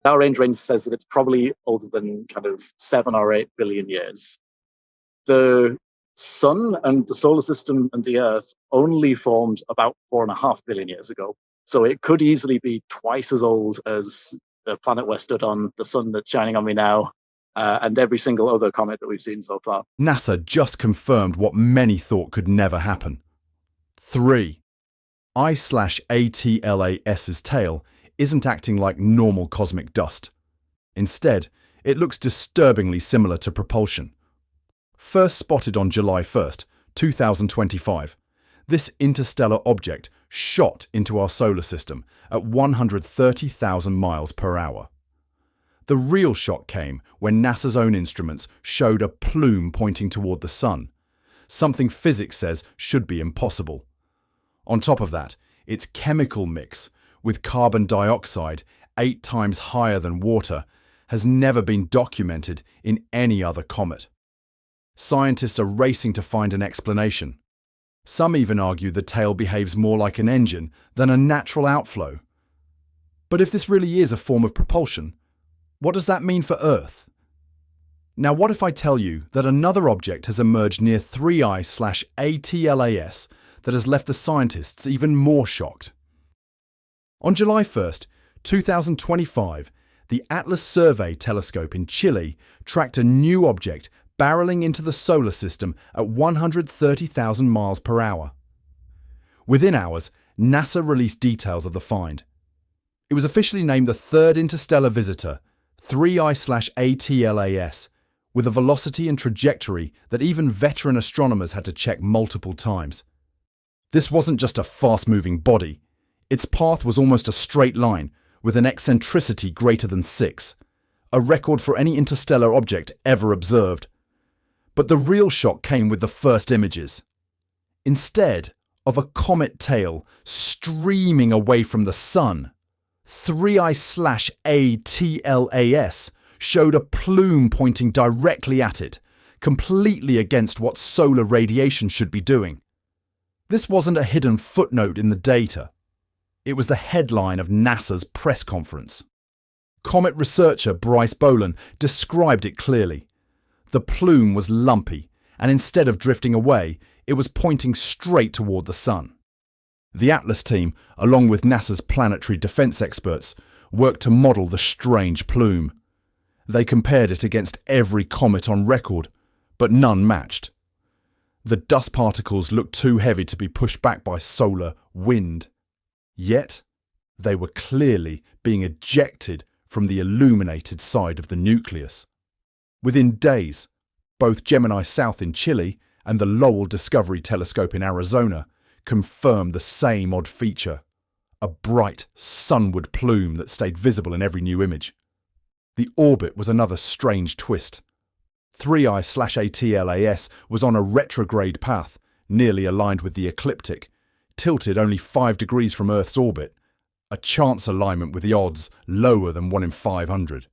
Our range says that it's probably older than kind of 7 or 8 billion years. The sun and the solar system and the Earth only formed about 4.5 billion years ago. So it could easily be twice as old as the planet we're stood on, the sun that's shining on me now, and every single other comet that we've seen so far. NASA just confirmed what many thought could never happen. 3. I/ATLAS's tail isn't acting like normal cosmic dust. Instead, it looks disturbingly similar to propulsion. First spotted on July 1st, 2025, this interstellar object shot into our solar system at 130,000 miles per hour. The real shock came when NASA's own instruments showed a plume pointing toward the sun, something physics says should be impossible. On top of that, its chemical mix, with carbon dioxide 8 times higher than water, has never been documented in any other comet. Scientists are racing to find an explanation. Some even argue the tail behaves more like an engine than a natural outflow. But if this really is a form of propulsion, what does that mean for Earth? Now, what if I tell you that another object has emerged near 3I/ATLAS that has left the scientists even more shocked? On July 1st, 2025, the Atlas Survey telescope in Chile tracked a new object barreling into the solar system at 130,000 miles per hour. Within hours, NASA released details of the find. It was officially named the third interstellar visitor, 3I/ATLAS, with a velocity and trajectory that even veteran astronomers had to check multiple times. This wasn't just a fast-moving body. Its path was almost a straight line, with an eccentricity greater than 6, a record for any interstellar object ever observed. But the real shock came with the first images. Instead of a comet tail streaming away from the sun, 3I/ATLAS showed a plume pointing directly at it, completely against what solar radiation should be doing. This wasn't a hidden footnote in the data. It was the headline of NASA's press conference. Comet researcher Bryce Boland described it clearly. The plume was lumpy, and instead of drifting away, it was pointing straight toward the sun. The Atlas team, along with NASA's planetary defense experts, worked to model the strange plume. They compared it against every comet on record, but none matched. The dust particles looked too heavy to be pushed back by solar wind. Yet, they were clearly being ejected from the illuminated side of the nucleus. Within days, both Gemini South in Chile and the Lowell Discovery Telescope in Arizona confirmed the same odd feature, a bright sunward plume that stayed visible in every new image. The orbit was another strange twist. 3I/ATLAS was on a retrograde path, nearly aligned with the ecliptic, tilted only 5 degrees from Earth's orbit, a chance alignment with the odds lower than 1 in 500.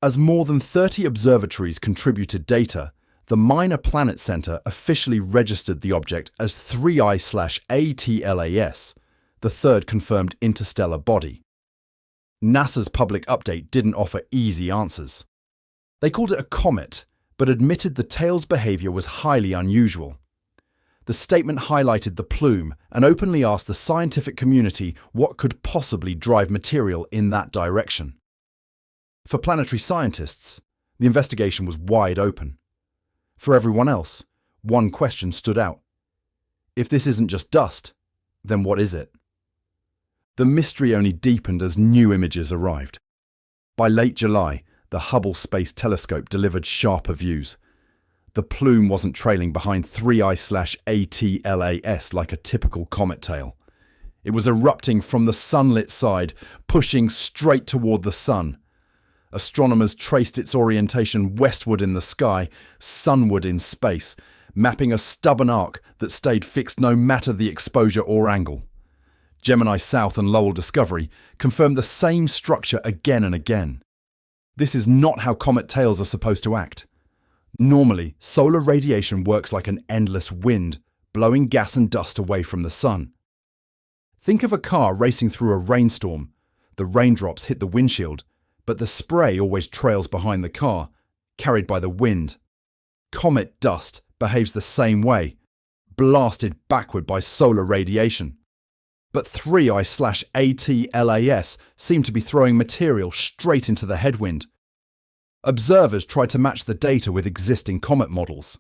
As more than 30 observatories contributed data, the Minor Planet Center officially registered the object as 3I/ATLAS, the third confirmed interstellar body. NASA's public update didn't offer easy answers. They called it a comet, but admitted the tail's behavior was highly unusual. The statement highlighted the plume and openly asked the scientific community what could possibly drive material in that direction. For planetary scientists, the investigation was wide open. For everyone else, one question stood out. If this isn't just dust, then what is it? The mystery only deepened as new images arrived. By late July, the Hubble Space Telescope delivered sharper views. The plume wasn't trailing behind 3I/ATLAS like a typical comet tail. It was erupting from the sunlit side, pushing straight toward the sun. Astronomers traced its orientation westward in the sky, sunward in space, mapping a stubborn arc that stayed fixed no matter the exposure or angle. Gemini South and Lowell Discovery confirmed the same structure again and again. This is not how comet tails are supposed to act. Normally, solar radiation works like an endless wind, blowing gas and dust away from the sun. Think of a car racing through a rainstorm. The raindrops hit the windshield, but the spray always trails behind the car, carried by the wind. Comet dust behaves the same way, blasted backward by solar radiation. But 3I/ATLAS seem to be throwing material straight into the headwind. Observers tried to match the data with existing comet models.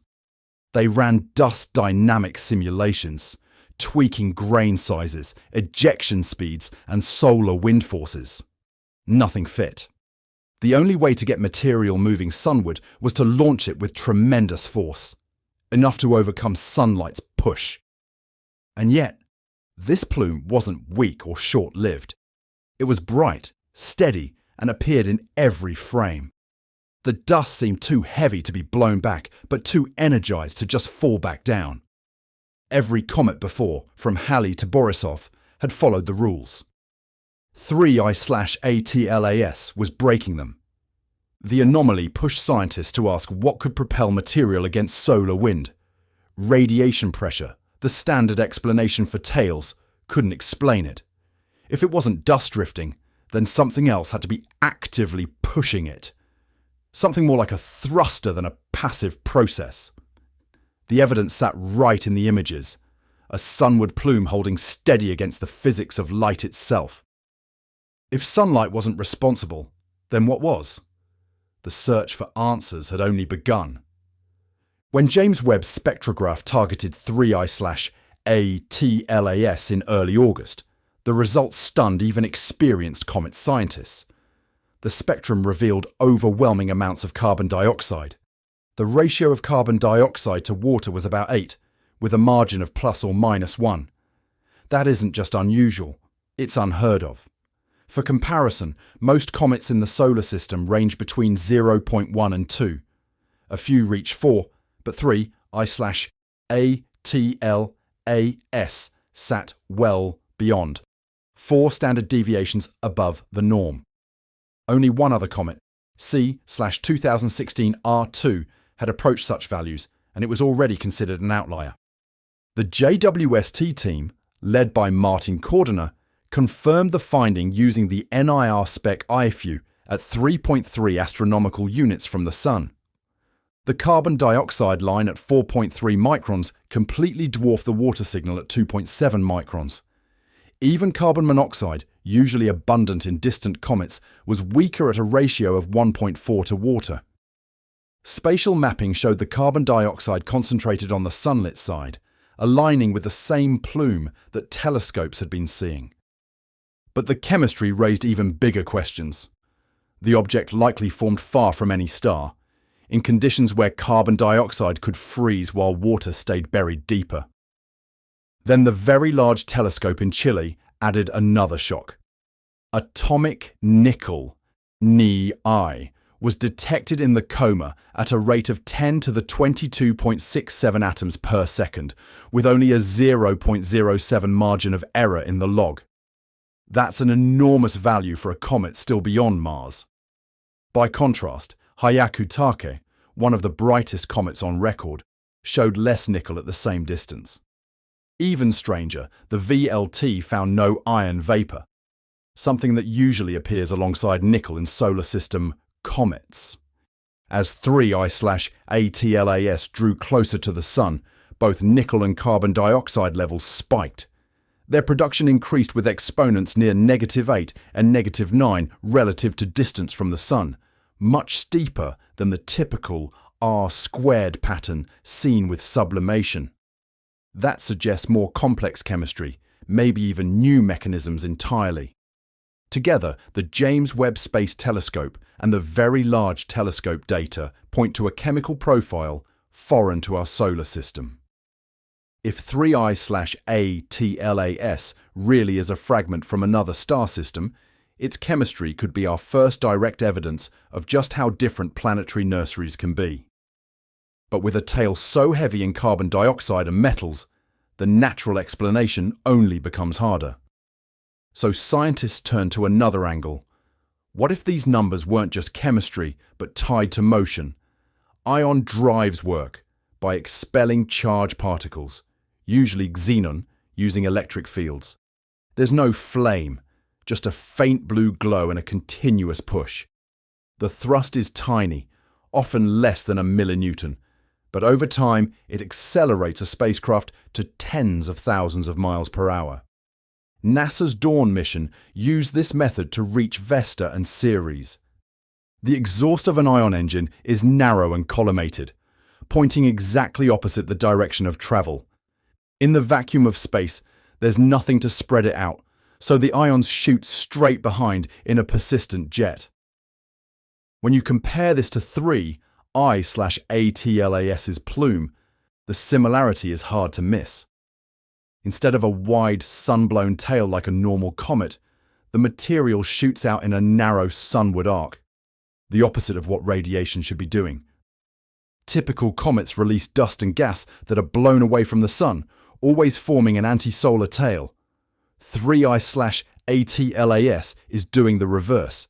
They ran dust dynamic simulations, tweaking grain sizes, ejection speeds, and solar wind forces. Nothing fit. The only way to get material moving sunward was to launch it with tremendous force, enough to overcome sunlight's push. And yet, this plume wasn't weak or short-lived. It was bright, steady, and appeared in every frame. The dust seemed too heavy to be blown back, but too energized to just fall back down. Every comet before, from Halley to Borisov, had followed the rules. 3I/ATLAS was breaking them. The anomaly pushed scientists to ask what could propel material against solar wind. Radiation pressure, the standard explanation for tails, couldn't explain it. If it wasn't dust drifting, then something else had to be actively pushing it. Something more like a thruster than a passive process. The evidence sat right in the images, a sunward plume holding steady against the physics of light itself. If sunlight wasn't responsible, then what was? The search for answers had only begun. When James Webb's spectrograph targeted 3I/ATLAS in early August, the results stunned even experienced comet scientists. The spectrum revealed overwhelming amounts of carbon dioxide. The ratio of carbon dioxide to water was about 8, with a margin of plus or minus 1. That isn't just unusual, it's unheard of. For comparison, most comets in the solar system range between 0.1 and 2. A few reach 4, but 3I/ATLAS sat well beyond, 4 standard deviations above the norm. Only one other comet, C/2016 R2, had approached such values, and it was already considered an outlier. The JWST team, led by Martin Kordener, confirmed the finding using the NIR spec IFU at 3.3 astronomical units from the Sun. The carbon dioxide line at 4.3 microns completely dwarfed the water signal at 2.7 microns. Even carbon monoxide, usually abundant in distant comets, was weaker at a ratio of 1.4 to water. Spatial mapping showed the carbon dioxide concentrated on the sunlit side, aligning with the same plume that telescopes had been seeing. But the chemistry raised even bigger questions. The object likely formed far from any star, in conditions where carbon dioxide could freeze while water stayed buried deeper. Then the Very Large Telescope in Chile added another shock. Atomic nickel, Ni, was detected in the coma at a rate of 10 to the 22.67 atoms per second, with only a 0.07 margin of error in the log. That's an enormous value for a comet still beyond Mars. By contrast, Hyakutake, one of the brightest comets on record, showed less nickel at the same distance. Even stranger, the VLT found no iron vapor, something that usually appears alongside nickel in solar system comets. As 3I/ATLAS drew closer to the Sun, both nickel and carbon dioxide levels spiked. Their production increased with exponents near -8 and -9 relative to distance from the Sun, much steeper than the typical R² pattern seen with sublimation. That suggests more complex chemistry, maybe even new mechanisms entirely. Together, the James Webb Space Telescope and the Very Large Telescope data point to a chemical profile foreign to our solar system. If 3I/ATLAS really is a fragment from another star system, its chemistry could be our first direct evidence of just how different planetary nurseries can be. But with a tail so heavy in carbon dioxide and metals, the natural explanation only becomes harder. So scientists turn to another angle. What if these numbers weren't just chemistry, but tied to motion? Ion drives work by expelling charged particles, usually xenon, using electric fields. There's no flame, just a faint blue glow and a continuous push. The thrust is tiny, often less than a millinewton, but over time it accelerates a spacecraft to tens of thousands of miles per hour. NASA's Dawn mission used this method to reach Vesta and Ceres. The exhaust of an ion engine is narrow and collimated, pointing exactly opposite the direction of travel. In the vacuum of space, there's nothing to spread it out, so the ions shoot straight behind in a persistent jet. When you compare this to 3I/ATLAS's plume, the similarity is hard to miss. Instead of a wide, sun-blown tail like a normal comet, the material shoots out in a narrow sunward arc, the opposite of what radiation should be doing. Typical comets release dust and gas that are blown away from the sun, always forming an anti-solar tail. 3I/ATLAS is doing the reverse.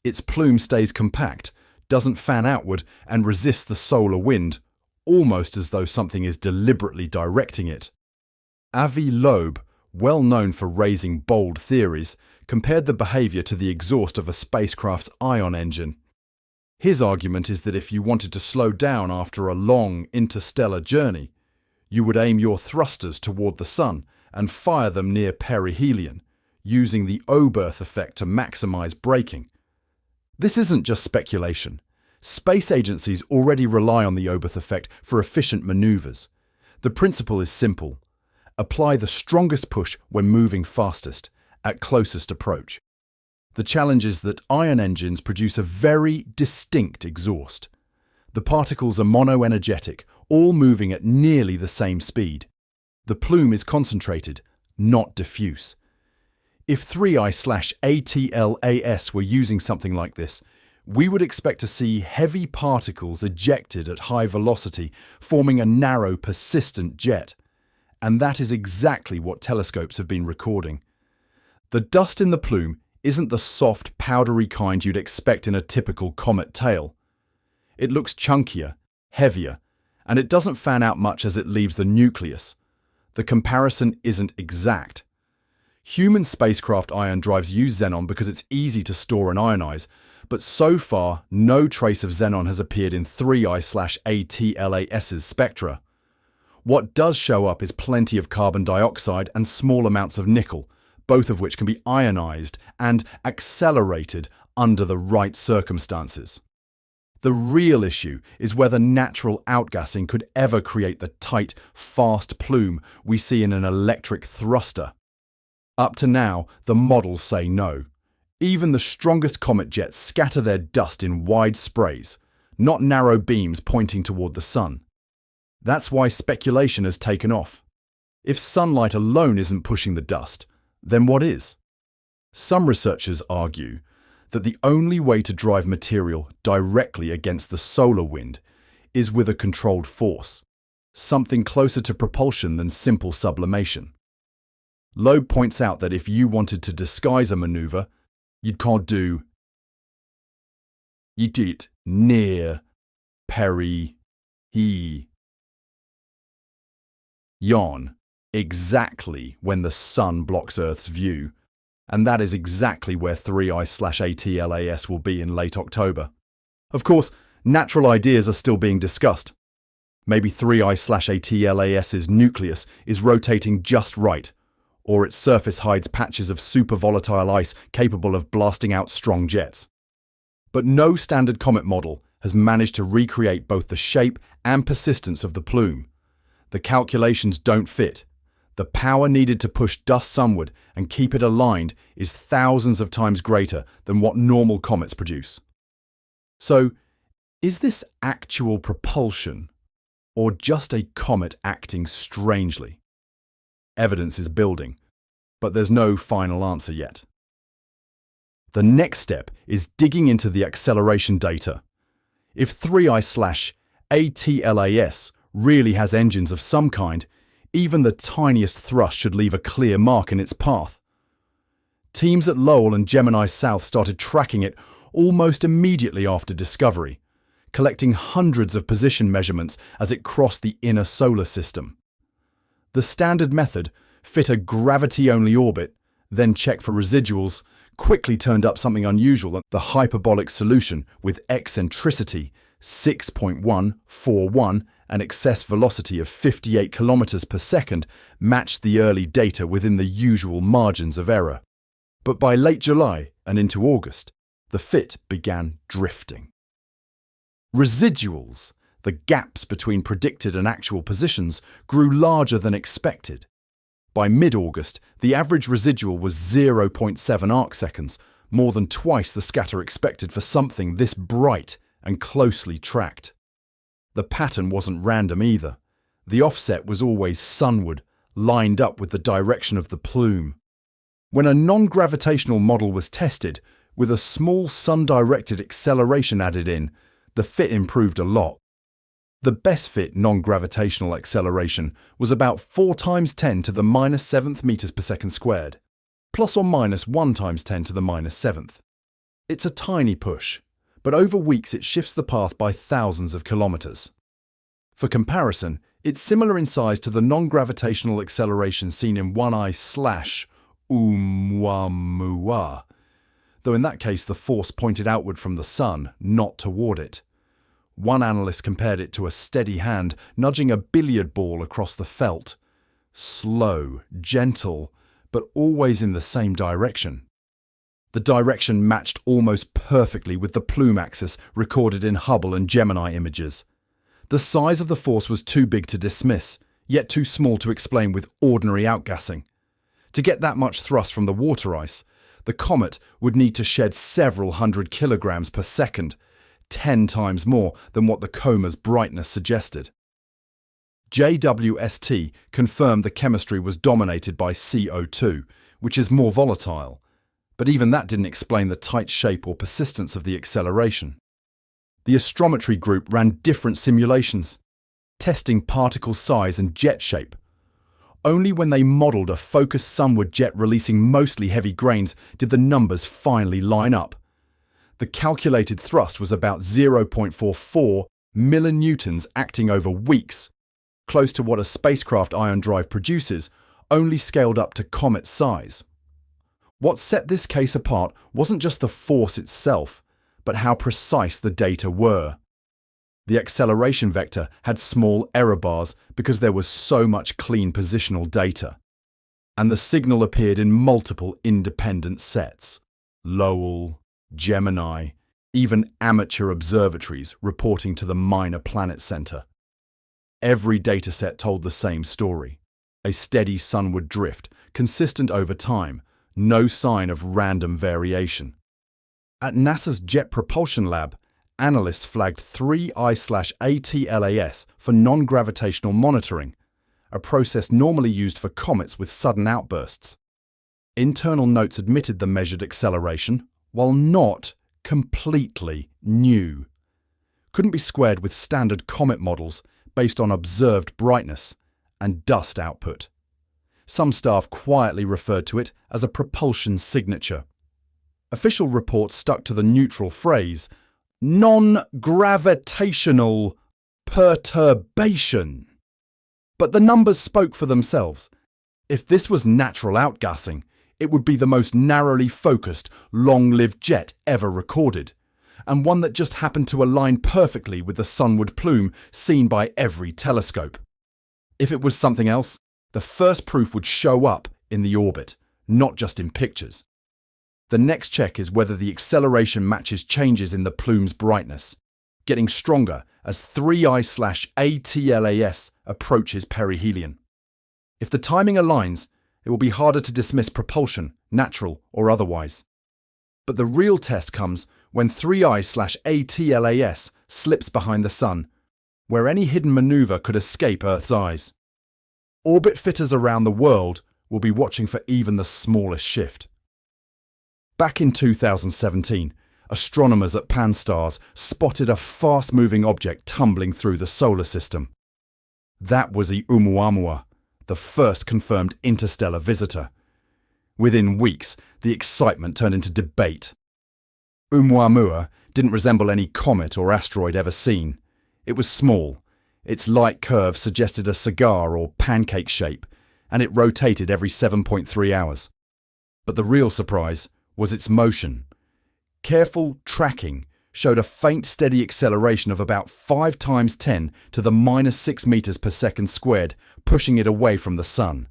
Its plume stays compact, doesn't fan outward, and resists the solar wind, almost as though something is deliberately directing it. Avi Loeb, well known for raising bold theories, compared the behavior to the exhaust of a spacecraft's ion engine. His argument is that if you wanted to slow down after a long interstellar journey, you would aim your thrusters toward the sun and fire them near perihelion, using the Oberth effect to maximize braking. This isn't just speculation. Space agencies already rely on the Oberth effect for efficient maneuvers. The principle is simple. Apply the strongest push when moving fastest, at closest approach. The challenge is that ion engines produce a very distinct exhaust. The particles are monoenergetic, all moving at nearly the same speed. The plume is concentrated, not diffuse. If 3I/ATLAS were using something like this, we would expect to see heavy particles ejected at high velocity, forming a narrow, persistent jet. And that is exactly what telescopes have been recording. The dust in the plume isn't the soft, powdery kind you'd expect in a typical comet tail. It looks chunkier, heavier, and it doesn't fan out much as it leaves the nucleus. The comparison isn't exact. Human spacecraft ion drives use xenon because it's easy to store and ionize, but so far no trace of xenon has appeared in 3I/ATLAS's spectra. What does show up is plenty of carbon dioxide and small amounts of nickel, both of which can be ionized and accelerated under the right circumstances. The real issue is whether natural outgassing could ever create the tight, fast plume we see in an electric thruster. Up to now, the models say no. Even the strongest comet jets scatter their dust in wide sprays, not narrow beams pointing toward the sun. That's why speculation has taken off. If sunlight alone isn't pushing the dust, then what is? Some researchers argue that the only way to drive material directly against the solar wind is with a controlled force, something closer to propulsion than simple sublimation. Loeb points out that if you wanted to disguise a maneuver, you'd do it near perihelion, exactly when the sun blocks Earth's view, and that is exactly where 3I/ATLAS will be in late October. Of course, natural ideas are still being discussed. Maybe 3I/ATLAS's nucleus is rotating just right, or its surface hides patches of super volatile ice capable of blasting out strong jets. But no standard comet model has managed to recreate both the shape and persistence of the plume. The calculations don't fit. The power needed to push dust sunward and keep it aligned is thousands of times greater than what normal comets produce. So, is this actual propulsion, or just a comet acting strangely? Evidence is building, but there's no final answer yet. The next step is digging into the acceleration data. If 3I/ATLAS really has engines of some kind, even the tiniest thrust should leave a clear mark in its path. Teams at Lowell and Gemini South started tracking it almost immediately after discovery, collecting hundreds of position measurements as it crossed the inner solar system. The standard method, fit a gravity-only orbit, then check for residuals, quickly turned up something unusual. The hyperbolic solution with eccentricity 6.141 and excess velocity of 58 kilometers per second matched the early data within the usual margins of error. But by late July and into August, the FIT began drifting. Residuals, the gaps between predicted and actual positions, grew larger than expected. By mid-August, the average residual was 0.7 arcseconds, more than twice the scatter expected for something this bright and closely tracked. The pattern wasn't random either. The offset was always sunward, lined up with the direction of the plume. When a non-gravitational model was tested, with a small sun-directed acceleration added in, the FIT improved a lot. The best fit non-gravitational acceleration was about 4 times 10 to the minus 7th meters per second squared, plus or minus 1 times 10 to the minus 7th. It's a tiny push, but over weeks it shifts the path by thousands of kilometers. For comparison, it's similar in size to the non-gravitational acceleration seen in 1I/Oumuamua, though in that case the force pointed outward from the sun, not toward it. One analyst compared it to a steady hand nudging a billiard ball across the felt. Slow, gentle, but always in the same direction. The direction matched almost perfectly with the plume axis recorded in Hubble and Gemini images. The size of the force was too big to dismiss, yet too small to explain with ordinary outgassing. To get that much thrust from the water ice, the comet would need to shed several hundred kilograms per second, 10 times more than what the coma's brightness suggested. JWST confirmed the chemistry was dominated by CO2, which is more volatile, but even that didn't explain the tight shape or persistence of the acceleration. The Astrometric group ran different simulations, testing particle size and jet shape. Only when they modelled a focused sunward jet releasing mostly heavy grains did the numbers finally line up. The calculated thrust was about 0.44 millinewtons acting over weeks, close to what a spacecraft ion drive produces, only scaled up to comet size. What set this case apart wasn't just the force itself, but how precise the data were. The acceleration vector had small error bars because there was so much clean positional data. And the signal appeared in multiple independent sets. Lowell, Gemini, even amateur observatories reporting to the Minor Planet Center. Every dataset told the same story. A steady sunward drift, consistent over time, no sign of random variation. At NASA's Jet Propulsion Lab, analysts flagged 3I/ATLAS for non-gravitational monitoring, a process normally used for comets with sudden outbursts. Internal notes admitted the measured acceleration, while not completely new. Couldn't be squared with standard comet models based on observed brightness and dust output. Some staff quietly referred to it as a propulsion signature. Official reports stuck to the neutral phrase, non-gravitational perturbation. But the numbers spoke for themselves. If this was natural outgassing, it would be the most narrowly focused, long-lived jet ever recorded, and one that just happened to align perfectly with the sunward plume seen by every telescope. If it was something else, the first proof would show up in the orbit, not just in pictures. The next check is whether the acceleration matches changes in the plume's brightness, getting stronger as 3I/ATLAS approaches perihelion. If the timing aligns, it will be harder to dismiss propulsion, natural or otherwise. But the real test comes when 3I/ATLAS slips behind the sun, where any hidden maneuver could escape Earth's eyes. Orbit fitters around the world will be watching for even the smallest shift. Back in 2017, astronomers at Pan-STARRS spotted a fast-moving object tumbling through the solar system. That was the Oumuamua, the first confirmed interstellar visitor. Within weeks, the excitement turned into debate. Oumuamua didn't resemble any comet or asteroid ever seen. It was small. Its light curve suggested a cigar or pancake shape, and it rotated every 7.3 hours. But the real surprise was its motion. Careful tracking showed a faint, steady acceleration of about 5 times 10 to the -6 meters per second squared, pushing it away from the Sun.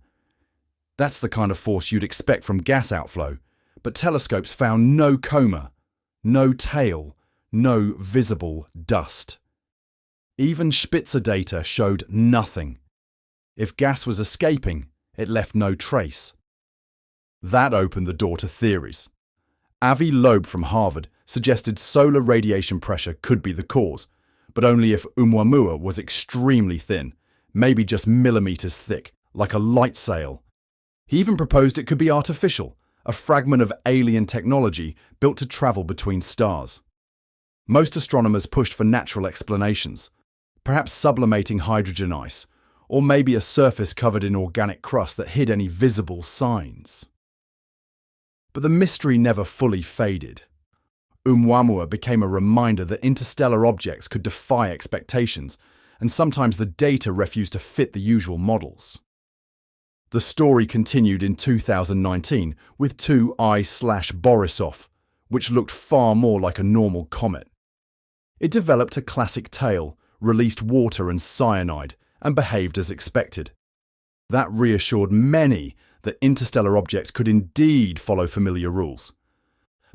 That's the kind of force you'd expect from gas outflow, but telescopes found no coma, no tail, no visible dust. Even Spitzer data showed nothing. If gas was escaping, it left no trace. That opened the door to theories. Avi Loeb from Harvard suggested solar radiation pressure could be the cause, but only if Oumuamua was extremely thin, maybe just millimeters thick, like a light sail. He even proposed it could be artificial, a fragment of alien technology built to travel between stars. Most astronomers pushed for natural explanations, perhaps sublimating hydrogen ice, or maybe a surface covered in organic crust that hid any visible signs. But the mystery never fully faded. Oumuamua became a reminder that interstellar objects could defy expectations, and sometimes the data refused to fit the usual models. The story continued in 2019 with 2I/Borisov, which looked far more like a normal comet. It developed a classic tail, released water and cyanide, and behaved as expected. That reassured many that interstellar objects could indeed follow familiar rules.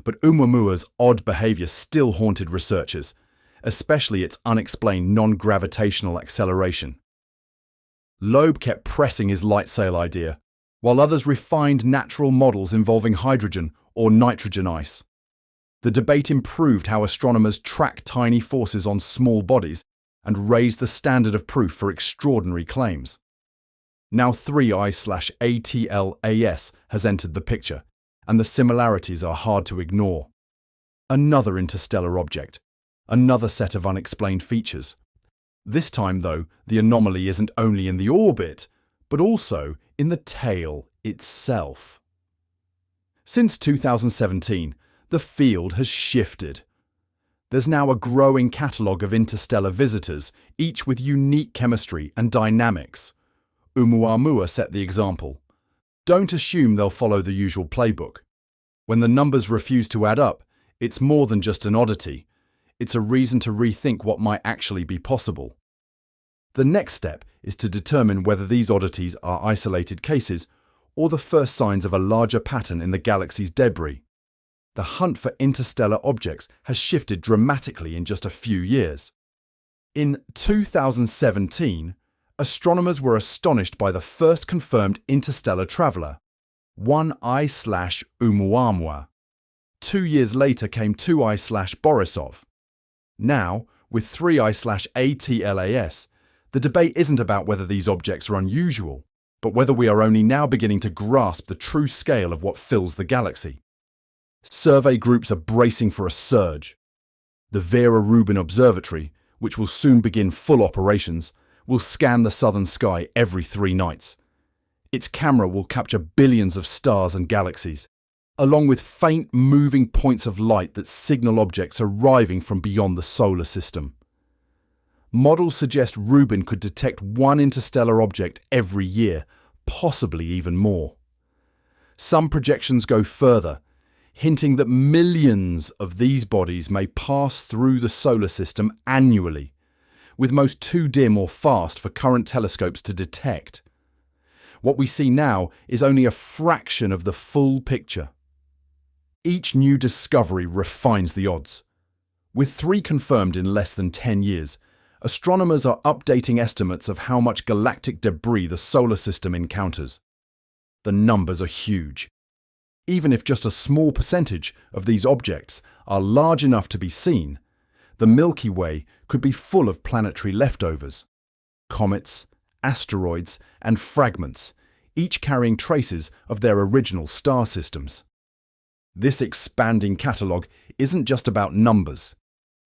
But Oumuamua's odd behavior still haunted researchers, especially its unexplained non-gravitational acceleration. Loeb kept pressing his light sail idea, while others refined natural models involving hydrogen or nitrogen ice. The debate improved how astronomers track tiny forces on small bodies and raised the standard of proof for extraordinary claims. Now 3I/ATLAS has entered the picture, and the similarities are hard to ignore. Another interstellar object, another set of unexplained features. This time, though, the anomaly isn't only in the orbit, but also in the tail itself. Since 2017, the field has shifted. There's now a growing catalogue of interstellar visitors, each with unique chemistry and dynamics. Oumuamua set the example. Don't assume they'll follow the usual playbook. When the numbers refuse to add up, it's more than just an oddity. It's a reason to rethink what might actually be possible. The next step is to determine whether these oddities are isolated cases or the first signs of a larger pattern in the galaxy's debris. The hunt for interstellar objects has shifted dramatically in just a few years. In 2017, astronomers were astonished by the first confirmed interstellar traveller, 1I/Oumuamua. 2 years later came 2I/Borisov. Now, with 3I/ATLAS, the debate isn't about whether these objects are unusual, but whether we are only now beginning to grasp the true scale of what fills the galaxy. Survey groups are bracing for a surge. The Vera Rubin Observatory, which will soon begin full operations, will scan the southern sky every 3 nights. Its camera will capture billions of stars and galaxies, along with faint moving points of light that signal objects arriving from beyond the solar system. Models suggest Rubin could detect 1 interstellar object every year, possibly even more. Some projections go further, hinting that millions of these bodies may pass through the solar system annually, with most too dim or fast for current telescopes to detect. What we see now is only a fraction of the full picture. Each new discovery refines the odds. With 3 confirmed in less than 10 years, astronomers are updating estimates of how much galactic debris the solar system encounters. The numbers are huge. Even if just a small percentage of these objects are large enough to be seen, the Milky Way could be full of planetary leftovers. Comets, asteroids, and fragments, each carrying traces of their original star systems. This expanding catalogue isn't just about numbers.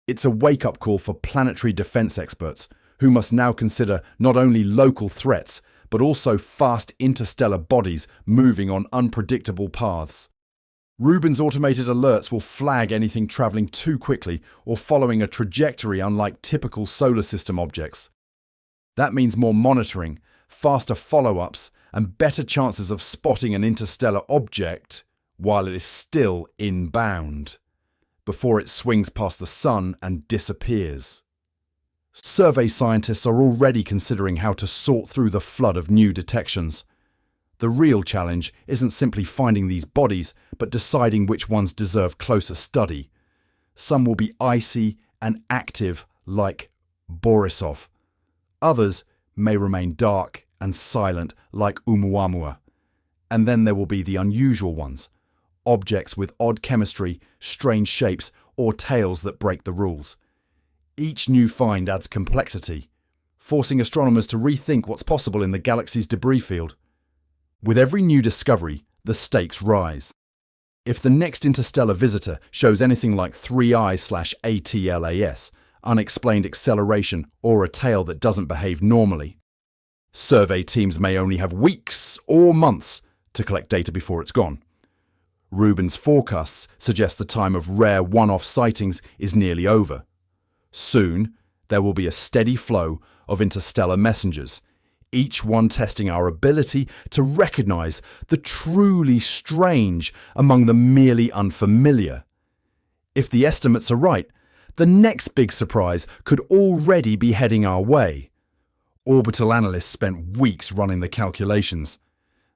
It's a wake-up call for planetary defense experts who must now consider not only local threats, but also fast interstellar bodies moving on unpredictable paths. Rubin's automated alerts will flag anything travelling too quickly or following a trajectory unlike typical solar system objects. That means more monitoring, faster follow-ups, and better chances of spotting an interstellar object while it is still inbound, before it swings past the sun and disappears. Survey scientists are already considering how to sort through the flood of new detections. The real challenge isn't simply finding these bodies, but deciding which ones deserve closer study. Some will be icy and active, like Borisov. Others may remain dark and silent, like Oumuamua. And then there will be the unusual ones, objects with odd chemistry, strange shapes, or tails that break the rules. Each new find adds complexity, forcing astronomers to rethink what's possible in the galaxy's debris field. With every new discovery, the stakes rise. If the next interstellar visitor shows anything like 3I/ATLAS, unexplained acceleration, or a tail that doesn't behave normally, survey teams may only have weeks or months to collect data before it's gone. Rubin's forecasts suggest the time of rare one-off sightings is nearly over. Soon, there will be a steady flow of interstellar messengers, each one testing our ability to recognize the truly strange among the merely unfamiliar. If the estimates are right, the next big surprise could already be heading our way. Orbital analysts spent weeks running the calculations.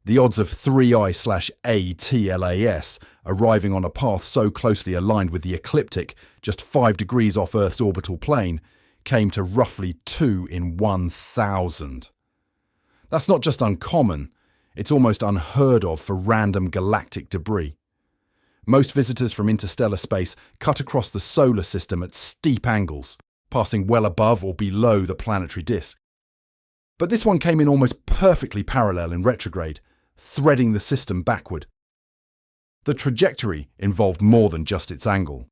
The odds of 3I/ATLAS arriving on a path so closely aligned with the ecliptic, just 5 degrees off Earth's orbital plane, came to roughly 2 in 1,000. That's not just uncommon, it's almost unheard of for random galactic debris. Most visitors from interstellar space cut across the solar system at steep angles, passing well above or below the planetary disk. But this one came in almost perfectly parallel in retrograde, threading the system backward. The trajectory involved more than just its angle.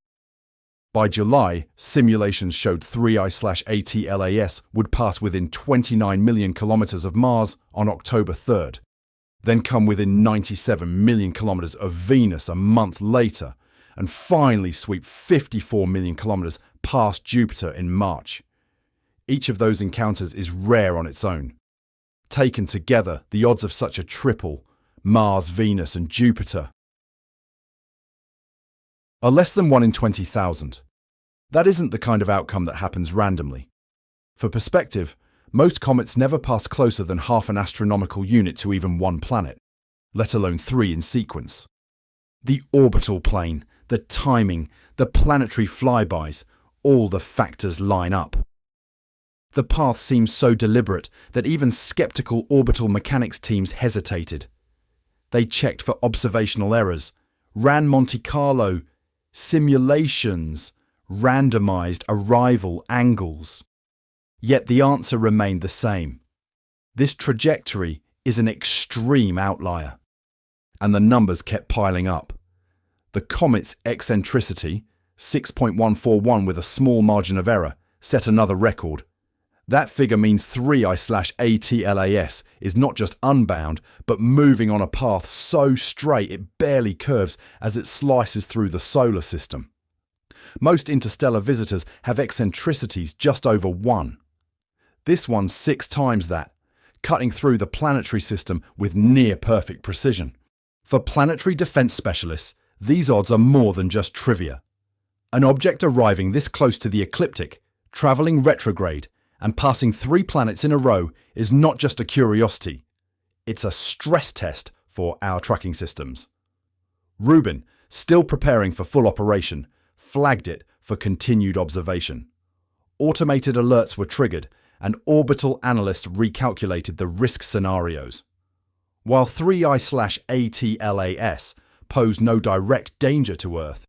By July, simulations showed 3I/ATLAS would pass within 29 million kilometers of Mars on October 3rd, then come within 97 million kilometers of Venus a month later, and finally sweep 54 million kilometers past Jupiter in March. Each of those encounters is rare on its own. Taken together, the odds of such a triple, Mars, Venus, and Jupiter, are less than 1 in 20,000. That isn't the kind of outcome that happens randomly. For perspective, most comets never pass closer than half an astronomical unit to even one planet, let alone 3 in sequence. The orbital plane, the timing, the planetary flybys, all the factors line up. The path seems so deliberate that even skeptical orbital mechanics teams hesitated. They checked for observational errors, ran Monte Carlo simulations, randomized arrival angles. Yet the answer remained the same. This trajectory is an extreme outlier. And the numbers kept piling up. The comet's eccentricity, 6.141 with a small margin of error, set another record. That figure means 3I/ATLAS is not just unbound, but moving on a path so straight it barely curves as it slices through the solar system. Most interstellar visitors have eccentricities just over 1. This one's 6 times that, cutting through the planetary system with near-perfect precision. For planetary defense specialists, these odds are more than just trivia. An object arriving this close to the ecliptic, travelling retrograde, and passing 3 planets in a row is not just a curiosity. It's a stress test for our tracking systems. Rubin, still preparing for full operation, flagged it for continued observation. Automated alerts were triggered, and orbital analysts recalculated the risk scenarios. While 3I/ATLAS posed no direct danger to Earth,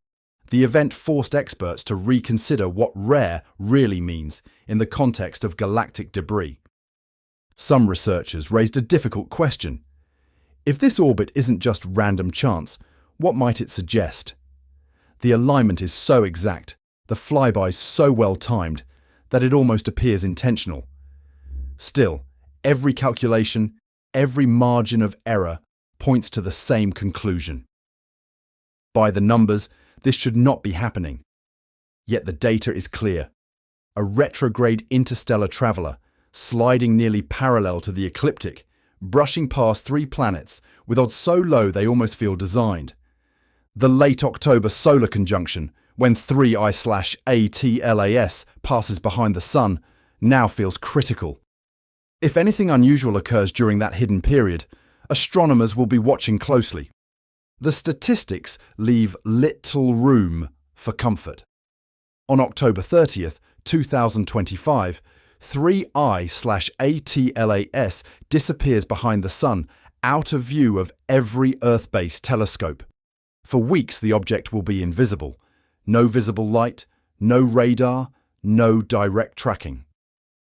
the event forced experts to reconsider what rare really means in the context of galactic debris. Some researchers raised a difficult question. If this orbit isn't just random chance, what might it suggest? The alignment is so exact, the flybys so well timed, that it almost appears intentional. Still, every calculation, every margin of error points to the same conclusion. By the numbers, this should not be happening. Yet the data is clear. A retrograde interstellar traveller, sliding nearly parallel to the ecliptic, brushing past 3 planets with odds so low they almost feel designed. The late October solar conjunction, when 3I/ATLAS passes behind the Sun, now feels critical. If anything unusual occurs during that hidden period, astronomers will be watching closely. The statistics leave little room for comfort. On October 30th, 2025, 3I/ATLAS disappears behind the Sun, out of view of every Earth-based telescope. For weeks, the object will be invisible. No visible light, no radar, no direct tracking.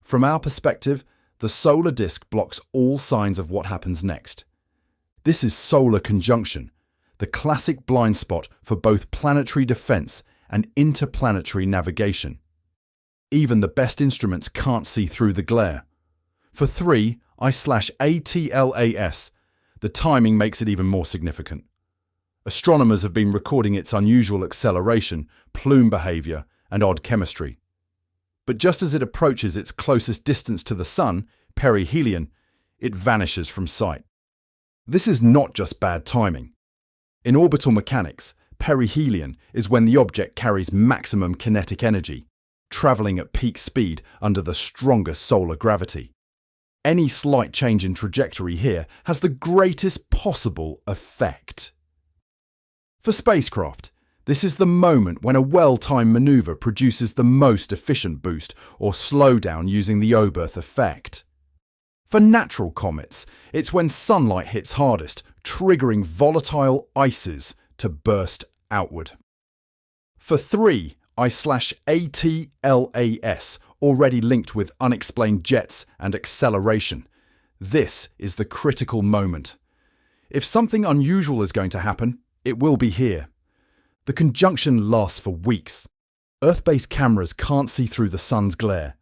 From our perspective, the solar disk blocks all signs of what happens next. This is solar conjunction, the classic blind spot for both planetary defense and interplanetary navigation. Even the best instruments can't see through the glare. For 3I/ATLAS, the timing makes it even more significant. Astronomers have been recording its unusual acceleration, plume behavior, and odd chemistry. But just as it approaches its closest distance to the Sun, perihelion, it vanishes from sight. This is not just bad timing. In orbital mechanics, perihelion is when the object carries maximum kinetic energy, traveling at peak speed under the strongest solar gravity. Any slight change in trajectory here has the greatest possible effect. For spacecraft, this is the moment when a well-timed maneuver produces the most efficient boost or slowdown using the Oberth effect. For natural comets, it's when sunlight hits hardest, triggering volatile ices to burst outward. For 3I/ATLAS, already linked with unexplained jets and acceleration, this is the critical moment. If something unusual is going to happen, it will be here. The conjunction lasts for weeks. Earth-based cameras can't see through the Sun's glare.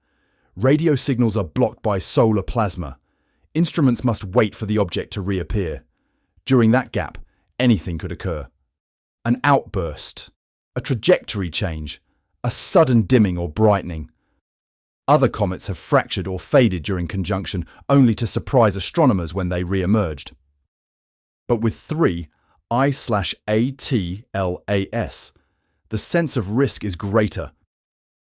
Radio signals are blocked by solar plasma. Instruments must wait for the object to reappear. During that gap, anything could occur. An outburst, a trajectory change, a sudden dimming or brightening. Other comets have fractured or faded during conjunction, only to surprise astronomers when they re-emerged. But with 3I/ATLAS, the sense of risk is greater.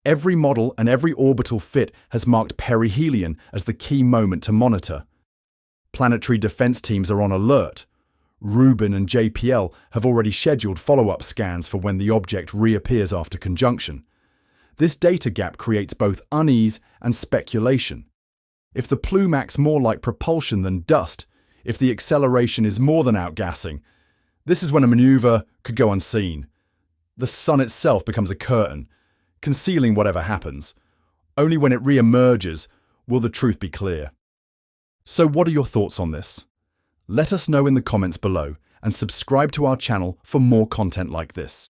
Every model and every orbital fit has marked perihelion as the key moment to monitor. Planetary defense teams are on alert. Rubin and JPL have already scheduled follow-up scans for when the object reappears after conjunction. This data gap creates both unease and speculation. If the plume acts more like propulsion than dust, if the acceleration is more than outgassing, this is when a maneuver could go unseen. The Sun itself becomes a curtain, concealing whatever happens. Only when it re-emerges will the truth be clear. So what are your thoughts on this? Let us know in the comments below and subscribe to our channel for more content like this.